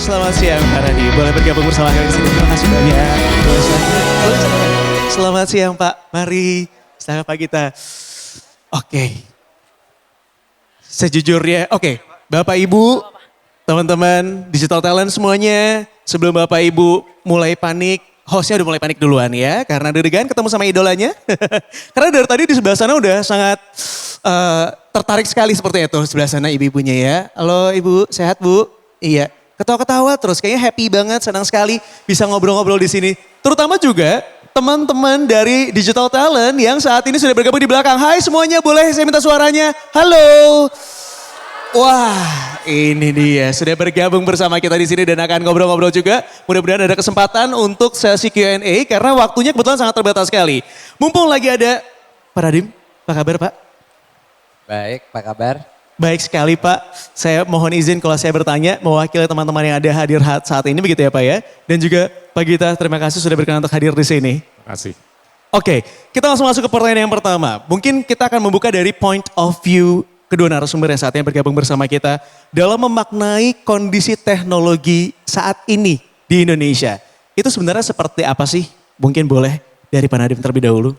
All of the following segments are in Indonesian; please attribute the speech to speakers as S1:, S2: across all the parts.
S1: Selamat siang Pak Radi. Boleh bergabung bersama kami di sini. Terima kasih banyak. Boleh silakan. Boleh silakan. Selamat siang Pak. Mari sapa kita. Oke. Sejujurnya, oke. Bapak Ibu, teman-teman digital talent semuanya. Sebelum Bapak Ibu mulai panik, hostnya udah mulai panik duluan ya. Karena deg-degan ketemu sama idolanya. Karena dari tadi di sebelah sana udah sangat tertarik sekali seperti itu. Sebelah sana ibu-ibunya ya. Halo Ibu, sehat Bu? Iya. Ketawa-ketawa terus, kayaknya happy banget, senang sekali bisa ngobrol-ngobrol di sini. Terutama juga teman-teman dari digital talent yang saat ini sudah bergabung di belakang. Hai semuanya, boleh saya minta suaranya? Halo. Wah, ini dia sudah bergabung bersama kita di sini dan akan ngobrol-ngobrol juga. Mudah-mudahan ada kesempatan untuk sesi Q&A karena waktunya kebetulan sangat terbatas sekali. Mumpung lagi ada Pak Radim, apa kabar Pak?
S2: Baik, apa kabar?
S1: Baik sekali Pak, saya mohon izin kalau saya bertanya mewakili teman-teman yang ada hadir saat ini begitu ya Pak ya. Dan juga Pak Gita, terima kasih sudah berkenan untuk hadir di sini.
S3: Terima kasih.
S1: Oke, kita langsung masuk ke pertanyaan yang pertama. Mungkin kita akan membuka dari point of view kedua narasumber yang saat ini bergabung bersama kita dalam memaknai kondisi teknologi saat ini di Indonesia. Itu sebenarnya seperti apa sih? Mungkin boleh dari Pak Nadiem terlebih dahulu.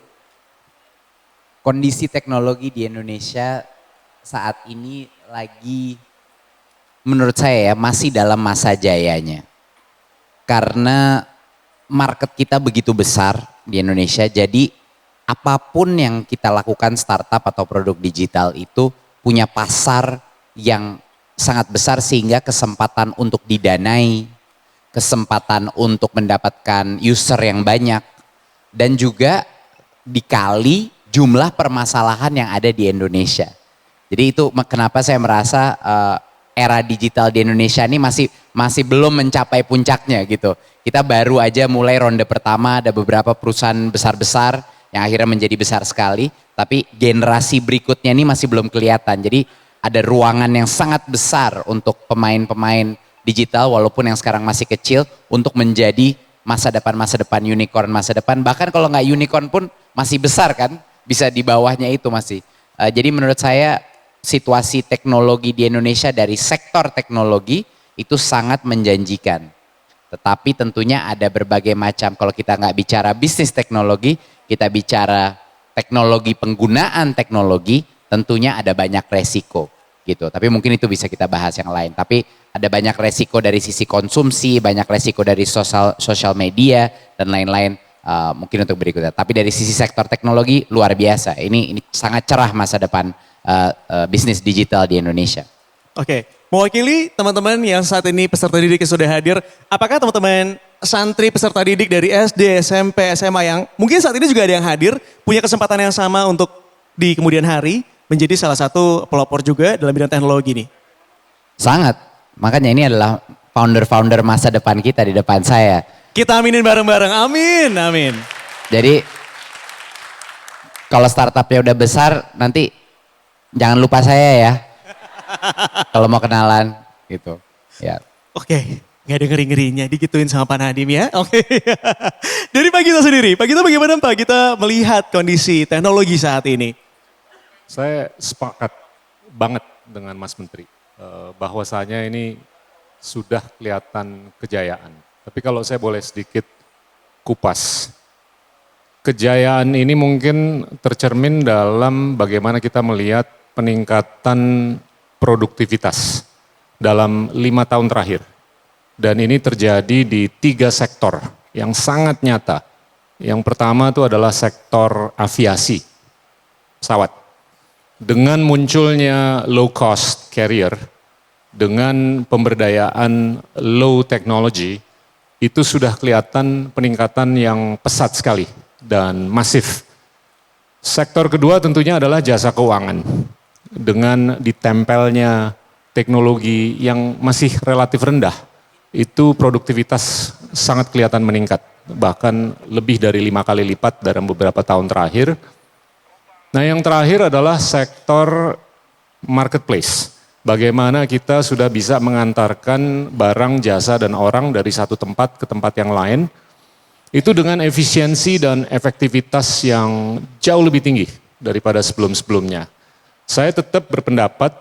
S2: Kondisi teknologi di Indonesia saat ini lagi menurut saya ya masih dalam masa jayanya. Karena market kita begitu besar di Indonesia, jadi apapun yang kita lakukan startup atau produk digital itu punya pasar yang sangat besar sehingga kesempatan untuk didanai, kesempatan untuk mendapatkan user yang banyak, dan juga dikali jumlah permasalahan yang ada di Indonesia. Jadi itu kenapa saya merasa era digital di Indonesia ini masih belum mencapai puncaknya gitu. Kita baru aja mulai ronde pertama, ada beberapa perusahaan besar-besar yang akhirnya menjadi besar sekali. Tapi generasi berikutnya ini masih belum kelihatan. Jadi ada ruangan yang sangat besar untuk pemain-pemain digital walaupun yang sekarang masih kecil untuk menjadi masa depan unicorn masa depan. Bahkan kalau nggak unicorn pun masih besar kan, bisa di bawahnya itu masih. Jadi menurut saya situasi teknologi di Indonesia dari sektor teknologi itu sangat menjanjikan. Tetapi tentunya ada berbagai macam, kalau kita nggak bicara bisnis teknologi, kita bicara teknologi, penggunaan teknologi, tentunya ada banyak resiko gitu. Tapi mungkin itu bisa kita bahas yang lain. Tapi ada banyak resiko dari sisi konsumsi, banyak resiko dari sosial media dan lain-lain. Mungkin untuk berikutnya. Tapi dari sisi sektor teknologi luar biasa. Ini sangat cerah masa depan bisnis digital di Indonesia.
S1: Oke, mewakili teman-teman yang saat ini peserta didik yang sudah hadir, apakah teman-teman santri peserta didik dari SD, SMP, SMA yang mungkin saat ini juga ada yang hadir, punya kesempatan yang sama untuk di kemudian hari menjadi salah satu pelopor juga dalam bidang teknologi nih?
S2: Sangat, makanya ini adalah founder-founder masa depan kita di depan saya.
S1: Kita aminin bareng-bareng, amin, amin.
S2: Jadi kalau startupnya udah besar nanti jangan lupa saya ya. Kalau mau kenalan gitu. Ya.
S1: Oke, gak ada ngeri-ngerinya digituin sama Pak Nadiem ya. Oke. Dari Pak Gita sendiri, Pak Gita bagaimana Pak Gita melihat kondisi teknologi saat ini?
S3: Saya sepakat banget dengan Mas Menteri bahwasanya ini sudah kelihatan kejayaan. Tapi kalau saya boleh sedikit kupas, kejayaan ini mungkin tercermin dalam bagaimana kita melihat peningkatan produktivitas dalam 5 tahun terakhir. Dan ini terjadi di 3 sektor yang sangat nyata. Yang pertama itu adalah sektor aviasi, pesawat. Dengan munculnya low cost carrier, dengan pemberdayaan low technology, itu sudah kelihatan peningkatan yang pesat sekali dan masif. Sektor kedua tentunya adalah jasa keuangan. Dengan ditempelnya teknologi yang masih relatif rendah, itu produktivitas sangat kelihatan meningkat. Bahkan lebih dari 5 kali lipat dalam beberapa tahun terakhir. Nah yang terakhir adalah sektor marketplace. Bagaimana kita sudah bisa mengantarkan barang, jasa, dan orang dari satu tempat ke tempat yang lain. Itu dengan efisiensi dan efektivitas yang jauh lebih tinggi daripada sebelum-sebelumnya. Saya tetap berpendapat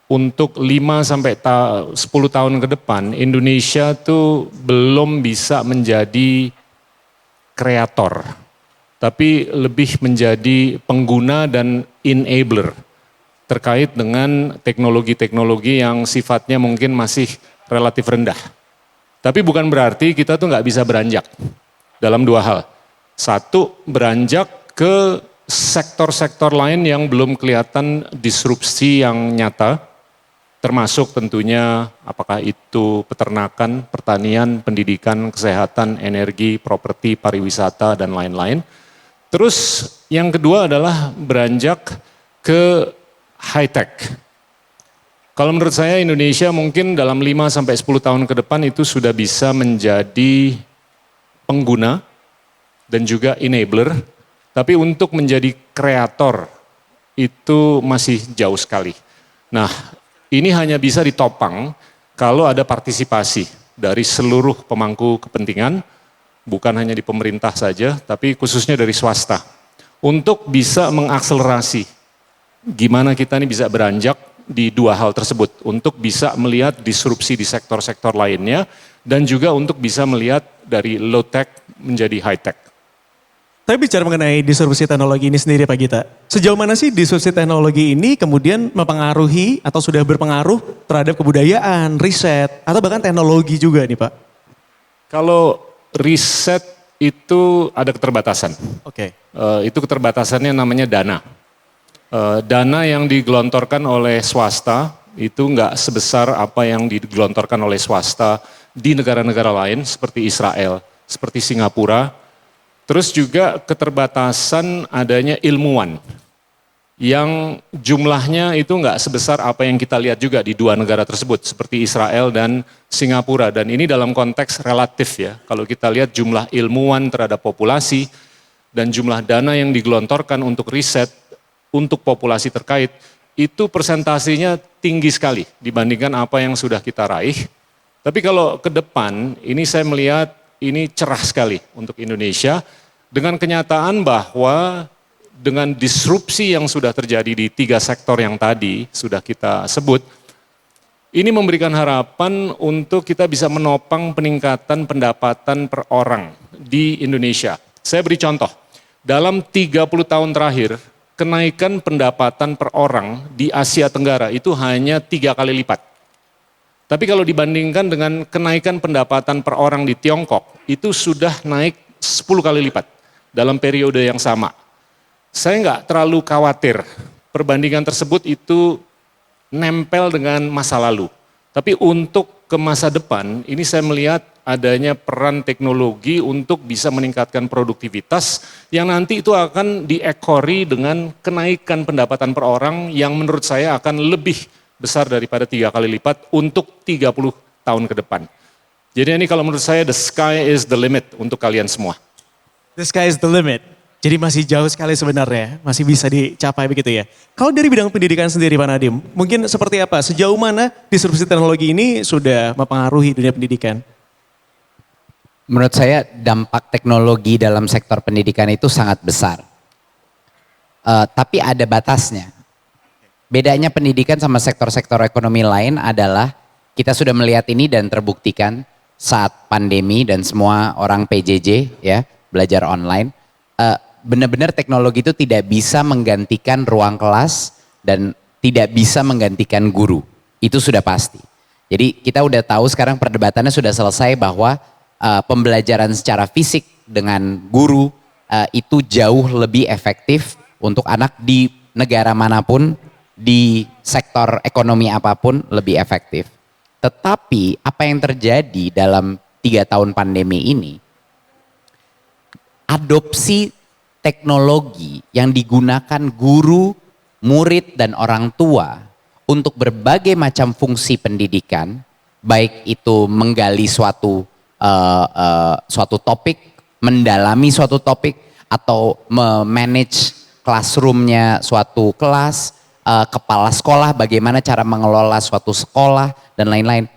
S3: untuk 5 sampai 10 tahun ke depan Indonesia tuh belum bisa menjadi kreator, tapi lebih menjadi pengguna dan enabler terkait dengan teknologi-teknologi yang sifatnya mungkin masih relatif rendah. Tapi bukan berarti kita tuh nggak bisa beranjak dalam dua hal. Satu, beranjak ke sektor-sektor lain yang belum kelihatan disrupsi yang nyata, termasuk tentunya apakah itu peternakan, pertanian, pendidikan, kesehatan, energi, properti, pariwisata, dan lain-lain. Terus yang kedua adalah beranjak ke high-tech. Kalau menurut saya Indonesia mungkin dalam 5-10 tahun ke depan itu sudah bisa menjadi pengguna dan juga enabler, tapi untuk menjadi kreator itu masih jauh sekali. Nah, ini hanya bisa ditopang kalau ada partisipasi dari seluruh pemangku kepentingan, bukan hanya di pemerintah saja, tapi khususnya dari swasta. Untuk bisa mengakselerasi gimana kita ini bisa beranjak di dua hal tersebut. Untuk bisa melihat disrupsi di sektor-sektor lainnya, dan juga untuk bisa melihat dari low tech menjadi high tech.
S1: Tapi bicara mengenai disrupsi teknologi ini sendiri Pak Gita, sejauh mana sih disrupsi teknologi ini kemudian mempengaruhi atau sudah berpengaruh terhadap kebudayaan, riset, atau bahkan teknologi juga nih Pak?
S3: Kalau riset itu ada keterbatasan.
S1: Oke.
S3: Itu keterbatasannya namanya dana. Dana yang digelontorkan oleh swasta itu nggak sebesar apa yang digelontorkan oleh swasta di negara-negara lain seperti Israel, seperti Singapura. Terus juga keterbatasan adanya ilmuwan yang jumlahnya itu nggak sebesar apa yang kita lihat juga di dua negara tersebut seperti Israel dan Singapura. Dan ini dalam konteks relatif ya, kalau kita lihat jumlah ilmuwan terhadap populasi dan jumlah dana yang digelontorkan untuk riset untuk populasi terkait, itu persentasenya tinggi sekali dibandingkan apa yang sudah kita raih. Tapi kalau ke depan, ini saya melihat ini cerah sekali untuk Indonesia dengan kenyataan bahwa dengan disrupsi yang sudah terjadi di 3 sektor yang tadi sudah kita sebut, ini memberikan harapan untuk kita bisa menopang peningkatan pendapatan per orang di Indonesia. Saya beri contoh, dalam 30 tahun terakhir, kenaikan pendapatan per orang di Asia Tenggara itu hanya 3 kali lipat. Tapi kalau dibandingkan dengan kenaikan pendapatan per orang di Tiongkok, itu sudah naik 10 kali lipat dalam periode yang sama. Saya nggak terlalu khawatir, perbandingan tersebut itu nempel dengan masa lalu. Tapi untuk ke masa depan, ini saya melihat adanya peran teknologi untuk bisa meningkatkan produktivitas yang nanti itu akan diekori dengan kenaikan pendapatan per orang yang menurut saya akan lebih besar daripada 3 kali lipat untuk 30 tahun ke depan. Jadi ini kalau menurut saya the sky is the limit untuk kalian semua.
S1: The sky is the limit. Jadi masih jauh sekali sebenarnya, masih bisa dicapai begitu ya. Kalau dari bidang pendidikan sendiri Pak Nadiem, mungkin seperti apa? Sejauh mana disrupsi teknologi ini sudah mempengaruhi dunia pendidikan?
S2: Menurut saya dampak teknologi dalam sektor pendidikan itu sangat besar. Tapi ada batasnya. Bedanya pendidikan sama sektor-sektor ekonomi lain adalah kita sudah melihat ini dan terbuktikan saat pandemi dan semua orang PJJ ya, belajar online. Benar-benar teknologi itu tidak bisa menggantikan ruang kelas dan tidak bisa menggantikan guru. Itu sudah pasti. Jadi kita udah tahu sekarang perdebatannya sudah selesai bahwa pembelajaran secara fisik dengan guru itu jauh lebih efektif untuk anak di negara manapun, di sektor ekonomi apapun lebih efektif. Tetapi apa yang terjadi dalam 3 tahun pandemi ini, adopsi teknologi yang digunakan guru, murid, dan orang tua untuk berbagai macam fungsi pendidikan, baik itu menggali suatu topik, mendalami suatu topik, atau memanage classroomnya suatu kelas, kepala sekolah, bagaimana cara mengelola suatu sekolah, dan lain-lain.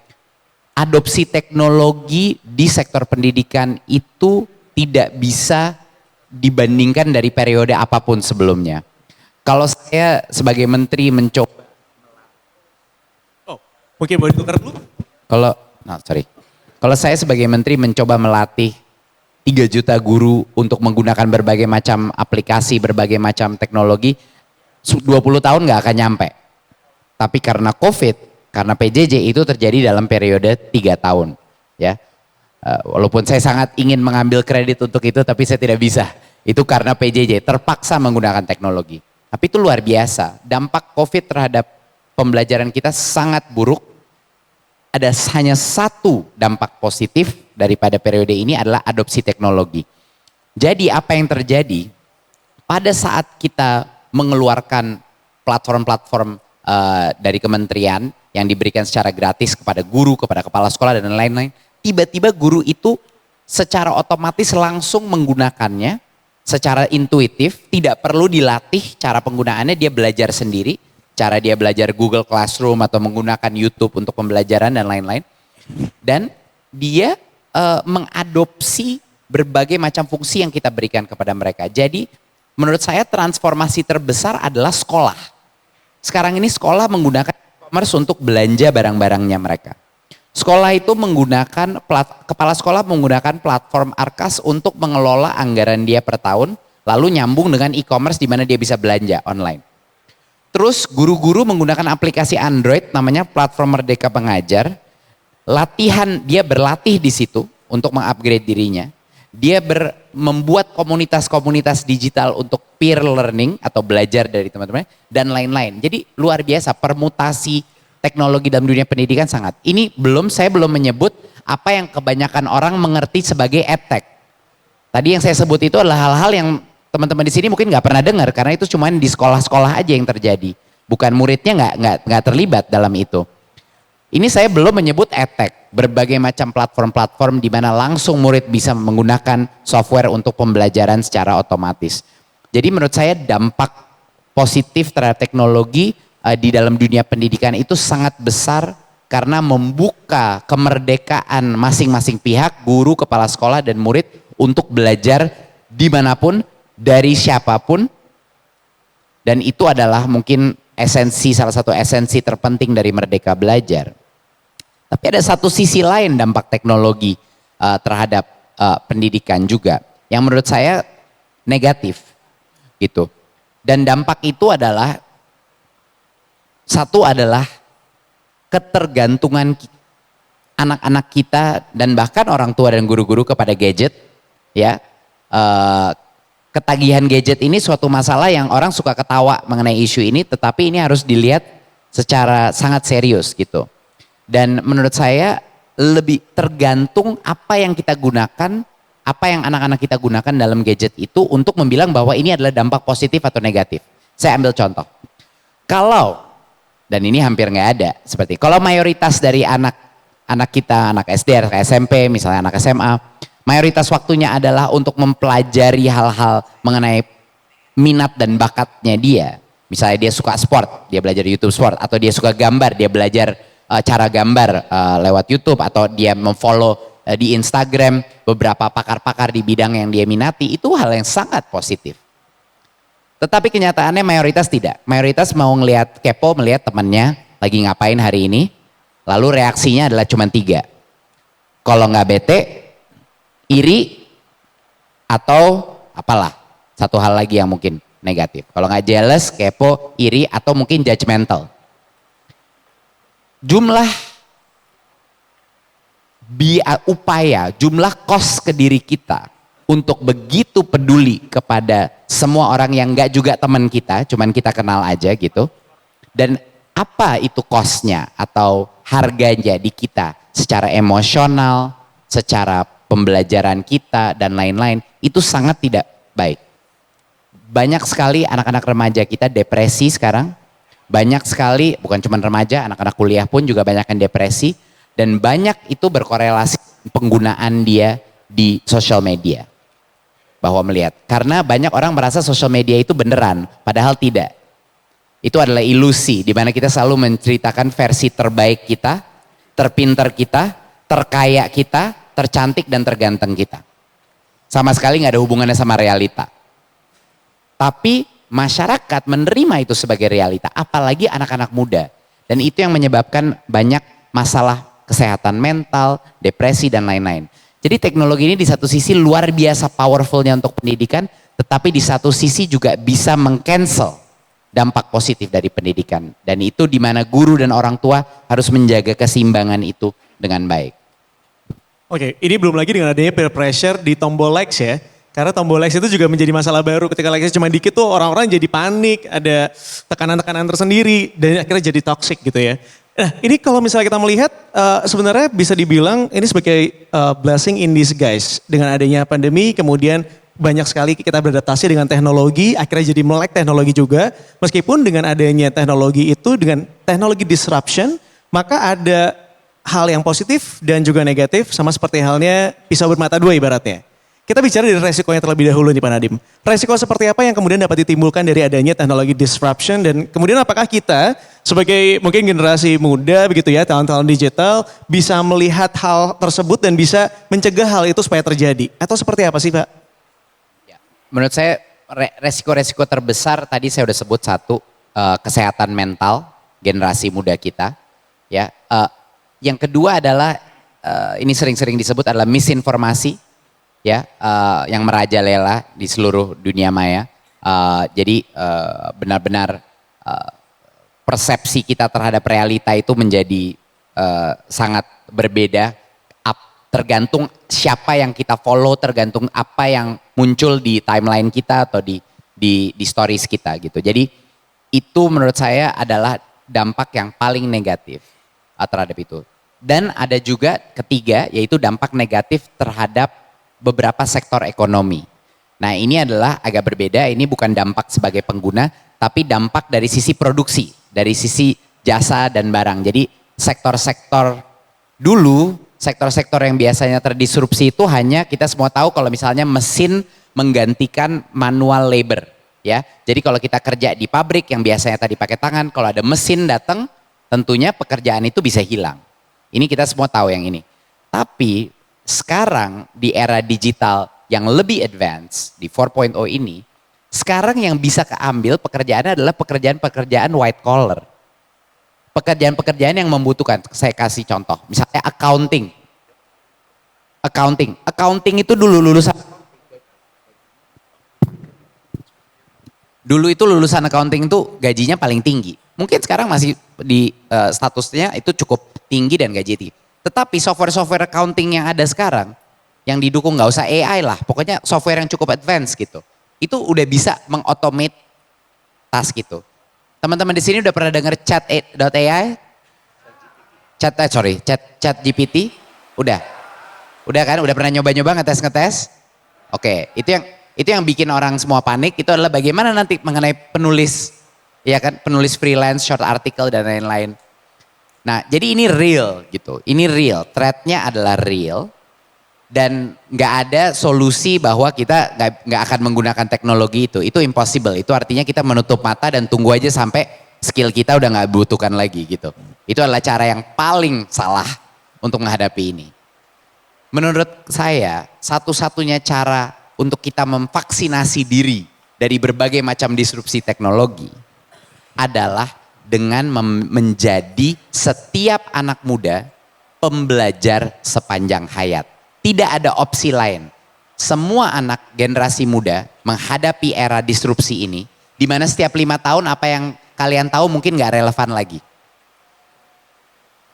S2: Adopsi teknologi di sektor pendidikan itu tidak bisa dibandingkan dari periode apapun sebelumnya. Kalau saya sebagai menteri mencoba
S1: Mungkin boleh tukar dulu.
S2: Kalau saya sebagai menteri mencoba melatih 3 juta guru untuk menggunakan berbagai macam aplikasi, berbagai macam teknologi, 20 tahun nggak akan nyampe. Tapi karena COVID, karena PJJ itu terjadi dalam periode 3 tahun. Ya, walaupun saya sangat ingin mengambil kredit untuk itu, tapi saya tidak bisa. Itu karena PJJ, terpaksa menggunakan teknologi. Tapi itu luar biasa, dampak COVID terhadap pembelajaran kita sangat buruk. Ada hanya satu dampak positif daripada periode ini adalah adopsi teknologi. Jadi apa yang terjadi pada saat kita mengeluarkan platform-platform dari kementerian yang diberikan secara gratis kepada guru, kepada kepala sekolah dan lain-lain, tiba-tiba guru itu secara otomatis langsung menggunakannya secara intuitif, tidak perlu dilatih cara penggunaannya, dia belajar sendiri. Cara dia belajar Google Classroom atau menggunakan YouTube untuk pembelajaran dan lain-lain. Dan dia mengadopsi berbagai macam fungsi yang kita berikan kepada mereka. Jadi menurut saya transformasi terbesar adalah sekolah. Sekarang ini sekolah menggunakan e-commerce untuk belanja barang-barangnya mereka. Sekolah itu menggunakan, kepala sekolah menggunakan platform Arkas untuk mengelola anggaran dia per tahun, lalu nyambung dengan e-commerce di mana dia bisa belanja online. Terus guru-guru menggunakan aplikasi Android namanya platform Merdeka Pengajar. Latihan, dia berlatih di situ untuk mengupgrade dirinya. Dia membuat komunitas-komunitas digital untuk peer learning atau belajar dari teman-teman dan lain-lain. Jadi luar biasa permutasi teknologi dalam dunia pendidikan sangat. Ini saya belum menyebut apa yang kebanyakan orang mengerti sebagai edtech. Tadi yang saya sebut itu adalah hal-hal yang teman-teman di sini mungkin nggak pernah dengar karena itu cuma di sekolah-sekolah aja yang terjadi. Bukan muridnya nggak terlibat dalam itu. Ini saya belum menyebut edtech, berbagai macam platform-platform di mana langsung murid bisa menggunakan software untuk pembelajaran secara otomatis. Jadi menurut saya dampak positif terhadap teknologi di dalam dunia pendidikan itu sangat besar karena membuka kemerdekaan masing-masing pihak, guru, kepala sekolah, dan murid untuk belajar dimanapun, dari siapapun, dan itu adalah mungkin salah satu esensi terpenting dari Merdeka Belajar. Tapi ada satu sisi lain dampak teknologi terhadap pendidikan juga, yang menurut saya negatif gitu. Dan dampak itu adalah, satu adalah ketergantungan anak-anak kita dan bahkan orang tua dan guru-guru kepada gadget, ya. Ketagihan gadget ini suatu masalah yang orang suka ketawa mengenai isu ini, tetapi ini harus dilihat secara sangat serius gitu. Dan menurut saya lebih tergantung apa yang kita gunakan, apa yang anak-anak kita gunakan dalam gadget itu untuk membilang bahwa ini adalah dampak positif atau negatif. Saya ambil contoh. Kalau, dan ini hampir nggak ada, seperti kalau mayoritas dari anak kita, anak SD, anak SMP, misalnya anak SMA, mayoritas waktunya adalah untuk mempelajari hal-hal mengenai minat dan bakatnya dia. Misalnya dia suka sport, dia belajar YouTube sport. Atau dia suka gambar, dia belajar cara gambar lewat YouTube. Atau dia memfollow di Instagram beberapa pakar-pakar di bidang yang dia minati. Itu hal yang sangat positif. Tetapi kenyataannya mayoritas tidak. Mayoritas mau kepo melihat temannya lagi ngapain hari ini. Lalu reaksinya adalah cuma 3. Kalau nggak bete, iri, atau apalah, satu hal lagi yang mungkin negatif. Kalau nggak jealous, kepo, iri, atau mungkin judgmental. Jumlah jumlah kos ke diri kita untuk begitu peduli kepada semua orang yang nggak juga teman kita, cuman kita kenal aja gitu. Dan apa itu kosnya atau harganya di kita secara emosional, secara pembelajaran kita dan lain-lain, itu sangat tidak baik. Banyak sekali anak-anak remaja kita depresi sekarang. Banyak sekali, bukan cuma remaja, anak-anak kuliah pun juga banyak yang depresi. Dan banyak itu berkorelasi penggunaan dia di sosial media. Bahwa melihat, karena banyak orang merasa sosial media itu beneran, padahal tidak. Itu adalah ilusi, di mana kita selalu menceritakan versi terbaik kita, terpintar kita, terkaya kita, tercantik dan terganteng kita. Sama sekali nggak ada hubungannya sama realita. Tapi masyarakat menerima itu sebagai realita, apalagi anak-anak muda. Dan itu yang menyebabkan banyak masalah kesehatan mental, depresi dan lain-lain. Jadi teknologi ini di satu sisi luar biasa powerfulnya untuk pendidikan, tetapi di satu sisi juga bisa meng-cancel dampak positif dari pendidikan. Dan itu di mana guru dan orang tua harus menjaga keseimbangan itu dengan baik.
S1: Oke, ini belum lagi dengan adanya peer pressure di tombol likes ya. Karena tombol likes itu juga menjadi masalah baru. Ketika likesnya cuma dikit tuh orang-orang jadi panik, ada tekanan-tekanan tersendiri dan akhirnya jadi toxic gitu ya. Nah ini kalau misalnya kita melihat sebenarnya bisa dibilang ini sebagai blessing in disguise. Dengan adanya pandemi kemudian banyak sekali kita beradaptasi dengan teknologi, akhirnya jadi melek teknologi juga. Meskipun dengan adanya teknologi itu, dengan teknologi disruption, maka ada hal yang positif dan juga negatif sama seperti halnya pisau bermata dua ibaratnya. Kita bicara dari resikonya terlebih dahulu nih Pak Nadiem. Resiko seperti apa yang kemudian dapat ditimbulkan dari adanya teknologi disruption dan kemudian apakah kita sebagai mungkin generasi muda begitu ya, talent-talent digital bisa melihat hal tersebut dan bisa mencegah hal itu supaya terjadi? Atau seperti apa sih Pak?
S2: Ya, menurut saya resiko-resiko terbesar tadi saya udah sebut satu, kesehatan mental generasi muda kita. Ya, yang kedua adalah ini sering-sering disebut adalah misinformasi. Ya, yang merajalela di seluruh dunia maya. Jadi benar-benar persepsi kita terhadap realita itu menjadi sangat berbeda. Tergantung siapa yang kita follow, tergantung apa yang muncul di timeline kita atau di stories kita gitu. Jadi itu menurut saya adalah dampak yang paling negatif terhadap itu. Dan ada juga ketiga yaitu dampak negatif terhadap beberapa sektor ekonomi. Nah ini adalah agak berbeda, ini bukan dampak sebagai pengguna, tapi dampak dari sisi produksi, dari sisi jasa dan barang. Jadi sektor-sektor dulu, sektor-sektor yang biasanya terdisrupsi itu hanya kita semua tahu kalau misalnya mesin menggantikan manual labor. Ya, jadi kalau kita kerja di pabrik yang biasanya tadi pakai tangan, kalau ada mesin datang, tentunya pekerjaan itu bisa hilang. Ini kita semua tahu yang ini. Tapi sekarang di era digital yang lebih advance di 4.0 ini, sekarang yang bisa keambil pekerjaannya adalah pekerjaan-pekerjaan white collar. Pekerjaan-pekerjaan yang membutuhkan, saya kasih contoh, misalnya accounting. Accounting itu dulu lulusan accounting itu gajinya paling tinggi. Mungkin sekarang masih di statusnya itu cukup tinggi dan gaji tinggi. Tetapi software-software accounting yang ada sekarang, yang didukung nggak usah AI lah, pokoknya software yang cukup advance gitu. Itu udah bisa mengautomate task gitu. Teman-teman di sini udah pernah dengar chat.ai? Chat GPT? Udah kan? Udah pernah nyoba-nyoba ngetes? Oke, itu yang bikin orang semua panik, itu adalah bagaimana nanti mengenai penulis, ya kan, penulis freelance, short article dan lain-lain. Nah, jadi ini real gitu. Ini real, threat-nya adalah real dan nggak ada solusi bahwa kita nggak akan menggunakan teknologi itu. Itu impossible. Itu artinya kita menutup mata dan tunggu aja sampai skill kita udah nggak butuhkan lagi gitu. Itu adalah cara yang paling salah untuk menghadapi ini. Menurut saya, satu-satunya cara untuk kita memvaksinasi diri dari berbagai macam disrupsi teknologi adalah dengan menjadi setiap anak muda pembelajar sepanjang hayat. Tidak ada opsi lain. Semua anak generasi muda menghadapi era disrupsi ini, di mana setiap 5 tahun apa yang kalian tahu mungkin gak relevan lagi.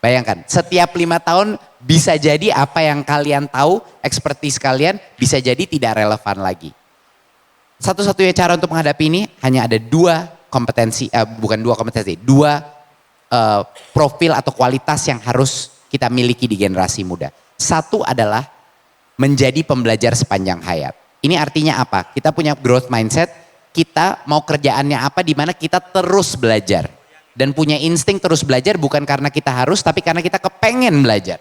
S2: Bayangkan, setiap 5 tahun bisa jadi apa yang kalian tahu, expertise kalian bisa jadi tidak relevan lagi. Satu-satunya cara untuk menghadapi ini hanya ada dua profil atau kualitas yang harus kita miliki di generasi muda. Satu adalah menjadi pembelajar sepanjang hayat. Ini artinya apa? Kita punya growth mindset, kita mau kerjaannya apa di mana kita terus belajar. Dan punya insting terus belajar bukan karena kita harus, tapi karena kita kepengen belajar.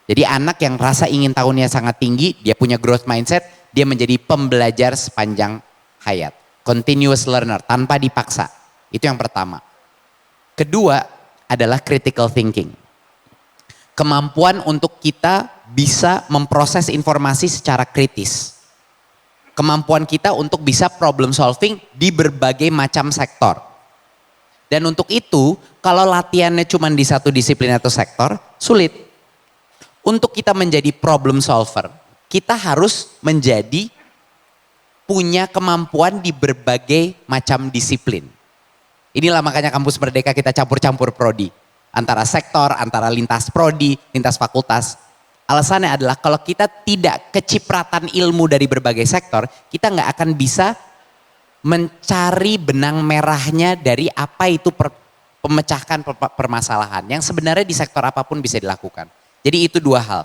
S2: Jadi anak yang rasa ingin tahunya sangat tinggi, dia punya growth mindset, dia menjadi pembelajar sepanjang hayat. Continuous learner, tanpa dipaksa. Itu yang pertama. Kedua adalah critical thinking. Kemampuan untuk kita bisa memproses informasi secara kritis. Kemampuan kita untuk bisa problem solving di berbagai macam sektor. Dan untuk itu, kalau latihannya cuma di satu disiplin atau sektor, sulit. Untuk kita menjadi problem solver, kita harus menjadi punya kemampuan di berbagai macam disiplin. Inilah makanya kampus Merdeka kita campur-campur prodi. Antara sektor, antara lintas prodi, lintas fakultas. Alasannya adalah kalau kita tidak kecipratan ilmu dari berbagai sektor, kita nggak akan bisa mencari benang merahnya dari apa itu pemecahkan permasalahan. Yang sebenarnya di sektor apapun bisa dilakukan. Jadi itu dua hal.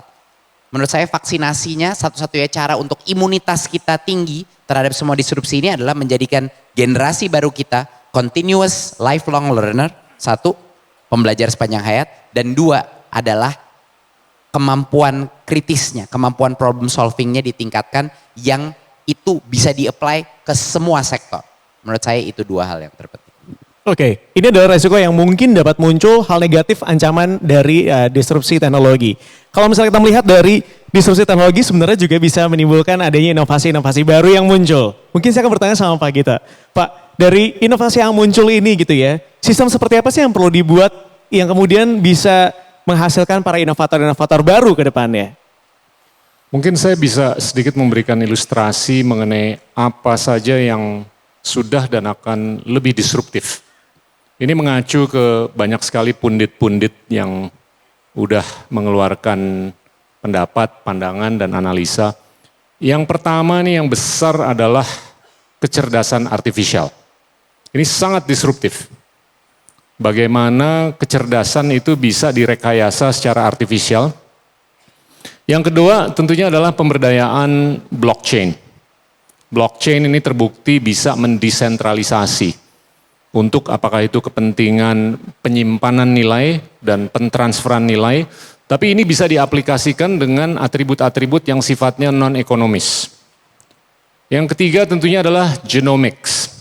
S2: Menurut saya vaksinasinya satu-satunya cara untuk imunitas kita tinggi terhadap semua disrupsi ini adalah menjadikan generasi baru kita continuous lifelong learner. Satu, pembelajar sepanjang hayat. Dan dua adalah kemampuan kritisnya, kemampuan problem solvingnya ditingkatkan yang itu bisa di-apply ke semua sektor. Menurut saya itu dua hal yang terpenting.
S1: Oke, ini adalah resiko yang mungkin dapat muncul hal negatif ancaman dari disrupsi teknologi. Kalau misalnya kita melihat dari disrupsi teknologi sebenarnya juga bisa menimbulkan adanya inovasi-inovasi baru yang muncul. Mungkin saya akan bertanya sama Pak Gita. Pak, dari inovasi yang muncul ini gitu ya, sistem seperti apa sih yang perlu dibuat yang kemudian bisa menghasilkan para inovator-inovator baru ke depannya?
S3: Mungkin saya bisa sedikit memberikan ilustrasi mengenai apa saja yang sudah dan akan lebih disruptif. Ini mengacu ke banyak sekali pundit-pundit yang udah mengeluarkan pendapat, pandangan, dan analisa. Yang pertama nih yang besar adalah kecerdasan artifisial. Ini sangat disruptif. Bagaimana kecerdasan itu bisa direkayasa secara artifisial. Yang kedua tentunya adalah pemberdayaan blockchain. Blockchain ini terbukti bisa mendesentralisasi. Untuk apakah itu kepentingan penyimpanan nilai dan pentransferan nilai. Tapi ini bisa diaplikasikan dengan atribut-atribut yang sifatnya non-ekonomis. Yang ketiga tentunya adalah genomics.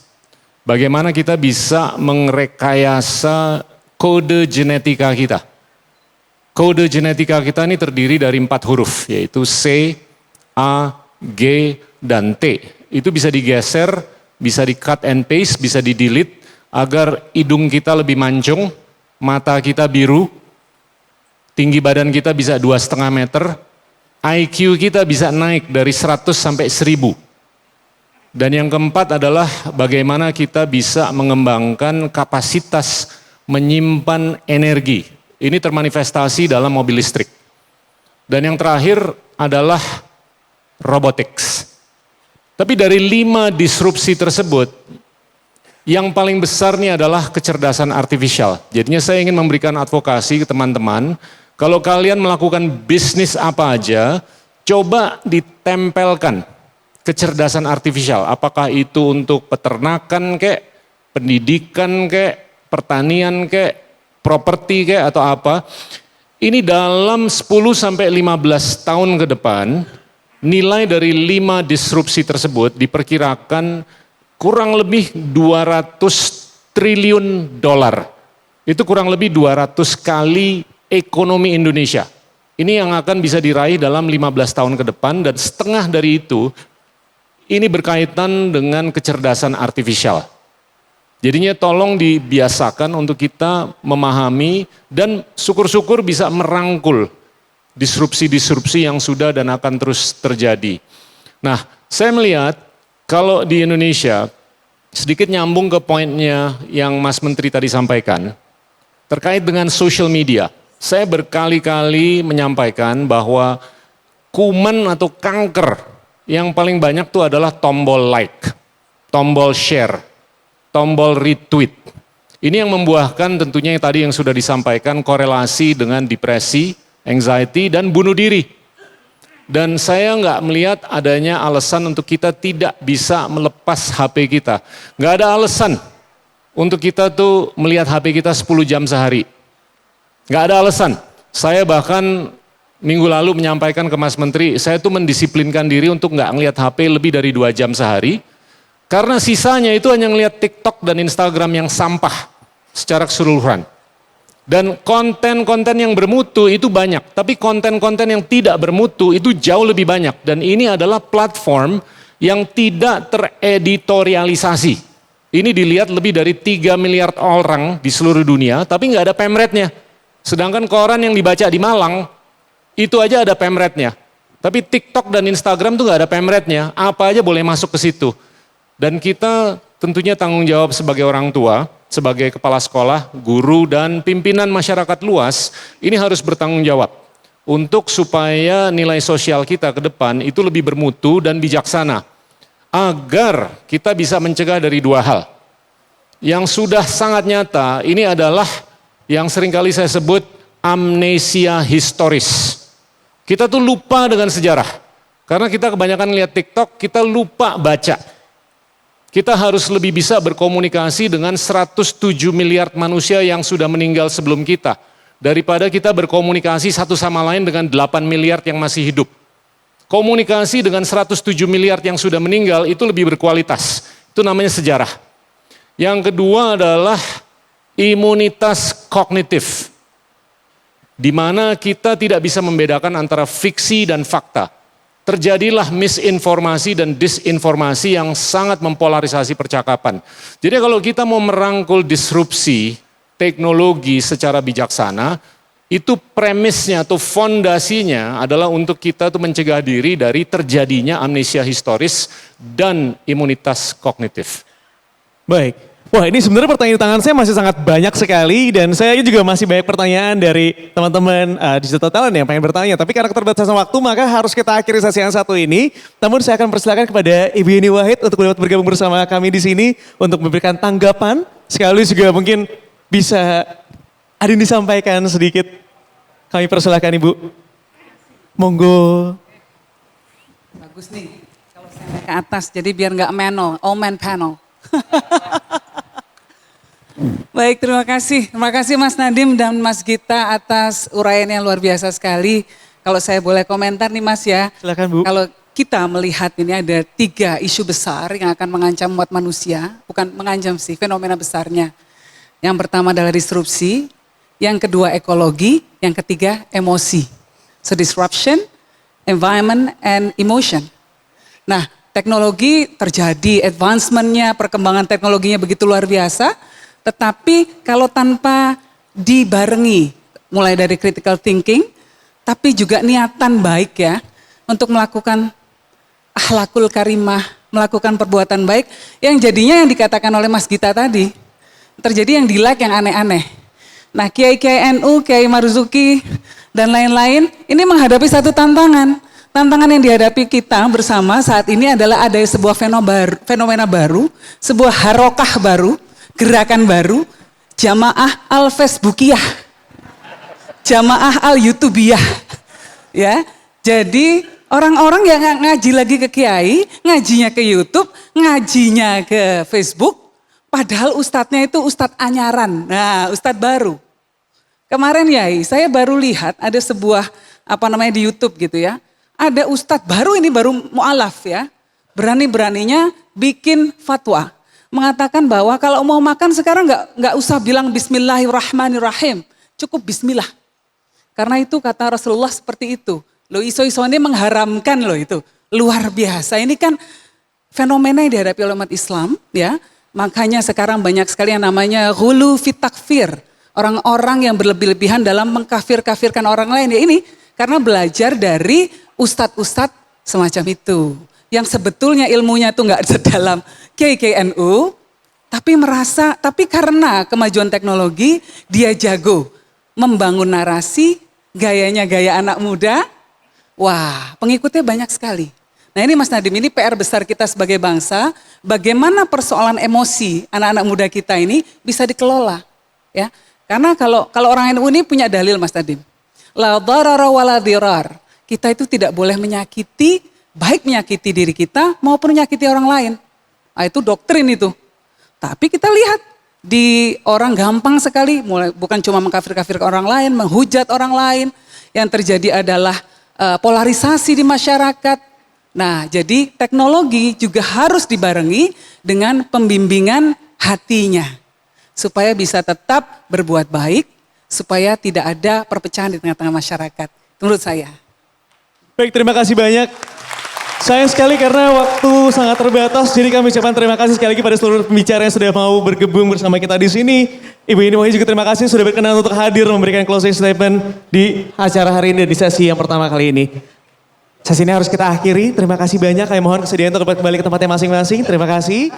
S3: Bagaimana kita bisa merekayasa kode genetika kita. Kode genetika kita ini terdiri dari 4 huruf, yaitu C, A, G, dan T. Itu bisa digeser, bisa di cut and paste, bisa di delete, agar hidung kita lebih mancung, mata kita biru, tinggi badan kita bisa 2,5 meter, IQ kita bisa naik dari 100 sampai 1000. Dan yang keempat adalah bagaimana kita bisa mengembangkan kapasitas menyimpan energi. Ini termanifestasi dalam mobil listrik. Dan yang terakhir adalah robotics. Tapi dari 5 disrupsi tersebut, yang paling besar nih adalah kecerdasan artifisial. Jadinya saya ingin memberikan advokasi ke teman-teman, kalau kalian melakukan bisnis apa aja, coba ditempelkan kecerdasan artifisial. Apakah itu untuk peternakan kek, pendidikan kek, pertanian kek, properti kek atau apa. Ini dalam 10 sampai 15 tahun ke depan, nilai dari 5 disrupsi tersebut diperkirakan kurang lebih 200 triliun dolar. Itu kurang lebih 200 kali ekonomi Indonesia. Ini yang akan bisa diraih dalam 15 tahun ke depan dan setengah dari itu ini berkaitan dengan kecerdasan artifisial. Jadinya tolong dibiasakan untuk kita memahami dan syukur-syukur bisa merangkul disrupsi-disrupsi yang sudah dan akan terus terjadi. Nah, saya melihat kalau di Indonesia, sedikit nyambung ke poinnya yang Mas Menteri tadi sampaikan, terkait dengan social media. Saya berkali-kali menyampaikan bahwa kuman atau kanker yang paling banyak itu adalah tombol like, tombol share, tombol retweet. Ini yang membuahkan tentunya yang tadi yang sudah disampaikan korelasi dengan depresi, anxiety, dan bunuh diri. Dan saya nggak melihat adanya alasan untuk kita tidak bisa melepas HP kita. Nggak ada alasan untuk kita tuh melihat HP kita 10 jam sehari. Nggak ada alasan. Saya bahkan minggu lalu menyampaikan ke Mas Menteri, saya tuh mendisiplinkan diri untuk nggak ngelihat HP lebih dari 2 jam sehari. Karena sisanya itu hanya ngelihat TikTok dan Instagram yang sampah secara keseluruhan. Dan konten-konten yang bermutu itu banyak, tapi konten-konten yang tidak bermutu itu jauh lebih banyak. Dan ini adalah platform yang tidak tereditorialisasi. ini dilihat lebih dari 3 miliar orang di seluruh dunia, tapi nggak ada pemretnya. Sedangkan koran yang dibaca di Malang, itu aja ada pemretnya. Tapi TikTok dan Instagram tuh nggak ada pemretnya, apa aja boleh masuk ke situ. Dan kita tentunya tanggung jawab sebagai orang tua, sebagai kepala sekolah, guru, dan pimpinan masyarakat luas, ini harus bertanggung jawab. Untuk supaya nilai sosial kita ke depan itu lebih bermutu dan bijaksana. Agar kita bisa mencegah dari 2 hal. Yang sudah sangat nyata, ini adalah yang seringkali saya sebut amnesia historis. Kita tuh lupa dengan sejarah. Karena kita kebanyakan lihat TikTok, kita lupa baca. Kita harus lebih bisa berkomunikasi dengan 107 miliar manusia yang sudah meninggal sebelum kita. Daripada kita berkomunikasi satu sama lain dengan 8 miliar yang masih hidup. Komunikasi dengan 107 miliar yang sudah meninggal itu lebih berkualitas. Itu namanya sejarah. Yang kedua adalah imunitas kognitif. Di mana kita tidak bisa membedakan antara fiksi dan fakta. Terjadilah misinformasi dan disinformasi yang sangat mempolarisasi percakapan. Jadi kalau kita mau merangkul disrupsi teknologi secara bijaksana, itu premisnya atau fondasinya adalah untuk kita tuh mencegah diri dari terjadinya amnesia historis dan imunitas kognitif.
S1: Baik. Wah, ini sebenarnya pertanyaan di tangan saya masih sangat banyak sekali dan saya juga masih banyak pertanyaan dari teman-teman Digital Talent yang pengen bertanya. Tapi karena keterbatasan waktu maka harus kita akhiri sesi yang satu ini. Namun saya akan persilakan kepada Ibu Yeni Wahid untuk dapat bergabung bersama kami di sini untuk memberikan tanggapan. Sekaligus juga mungkin bisa ada yang disampaikan sedikit. Kami persilakan Ibu. Monggo.
S4: Bagus nih, kalau saya naik ke atas jadi biar nggak all man panel. Baik, terima kasih. Terima kasih Mas Nadiem dan Mas Gita atas uraian yang luar biasa sekali. Kalau saya boleh komentar nih Mas ya.
S1: Silakan Bu.
S4: Kalau kita melihat ini ada 3 isu besar yang akan mengancam umat manusia. Bukan mengancam sih, fenomena besarnya. Yang pertama adalah disrupsi. Yang kedua ekologi, yang ketiga emosi. So disruption, environment, and emotion. Nah, teknologi terjadi, advancement-nya, perkembangan teknologinya begitu luar biasa. Tetapi kalau tanpa dibarengi, mulai dari critical thinking, tapi juga niatan baik ya, untuk melakukan akhlakul karimah, melakukan perbuatan baik, yang jadinya yang dikatakan oleh Mas Gita tadi, terjadi yang di-like yang aneh-aneh. Nah, Kiai-Kiai NU, Kiai Marzuki, dan lain-lain, ini menghadapi satu tantangan. Tantangan yang dihadapi kita bersama saat ini adalah ada sebuah fenomena baru, sebuah harokah baru, gerakan baru, jamaah al-Facebookiyah, jamaah al-YouTubiyah. Ya, jadi orang-orang yang ngaji lagi ke Kiai, ngajinya ke YouTube, ngajinya ke Facebook, padahal ustadznya itu ustadz anyaran, nah ustadz baru. Kemarin Yai, saya baru lihat ada sebuah di YouTube gitu ya. Ada ustadz baru ini baru mu'alaf ya. Berani-beraninya bikin fatwa. Mengatakan bahwa kalau mau makan sekarang nggak usah bilang bismillahirrahmanirrahim. Cukup bismillah. Karena itu kata Rasulullah seperti itu. Loh iso-iso ini mengharamkan loh itu. Luar biasa. Ini kan fenomena yang dihadapi oleh umat Islam ya. Makanya sekarang banyak sekali yang namanya ghulu fit takfir. Orang-orang yang berlebih-lebihan dalam mengkafir-kafirkan orang lain. Ya ini karena belajar dari ustadz-ustadz semacam itu. Yang sebetulnya ilmunya tuh gak sedalam KKNU. Tapi karena kemajuan teknologi dia jago membangun narasi, gayanya gaya anak muda. Wah pengikutnya banyak sekali. Nah ini Mas Nadiem, ini PR besar kita sebagai bangsa. Bagaimana persoalan emosi anak-anak muda kita ini bisa dikelola. Ya. Karena kalau orang NU ini punya dalil Mas Nadiem. La darara wa la dirar. Kita itu tidak boleh menyakiti, baik menyakiti diri kita maupun menyakiti orang lain. Nah, itu doktrin itu. Tapi kita lihat di orang gampang sekali, bukan cuma mengkafir-kafirkan orang lain, menghujat orang lain. Yang terjadi adalah polarisasi di masyarakat. Nah jadi teknologi juga harus dibarengi dengan pembimbingan hatinya. Supaya bisa tetap berbuat baik, supaya tidak ada perpecahan di tengah-tengah masyarakat. Menurut saya.
S1: Baik, terima kasih banyak. Sayang sekali karena waktu sangat terbatas, jadi kami ucapkan terima kasih sekali lagi pada seluruh pembicara yang sudah mau bergabung bersama kita di sini. Ibu Ini Wahyu juga terima kasih sudah berkenan untuk hadir memberikan closing statement di acara hari ini di sesi yang pertama kali ini. Sesi ini harus kita akhiri, terima kasih banyak, kami mohon kesediaan untuk kembali ke tempatnya masing-masing, terima kasih.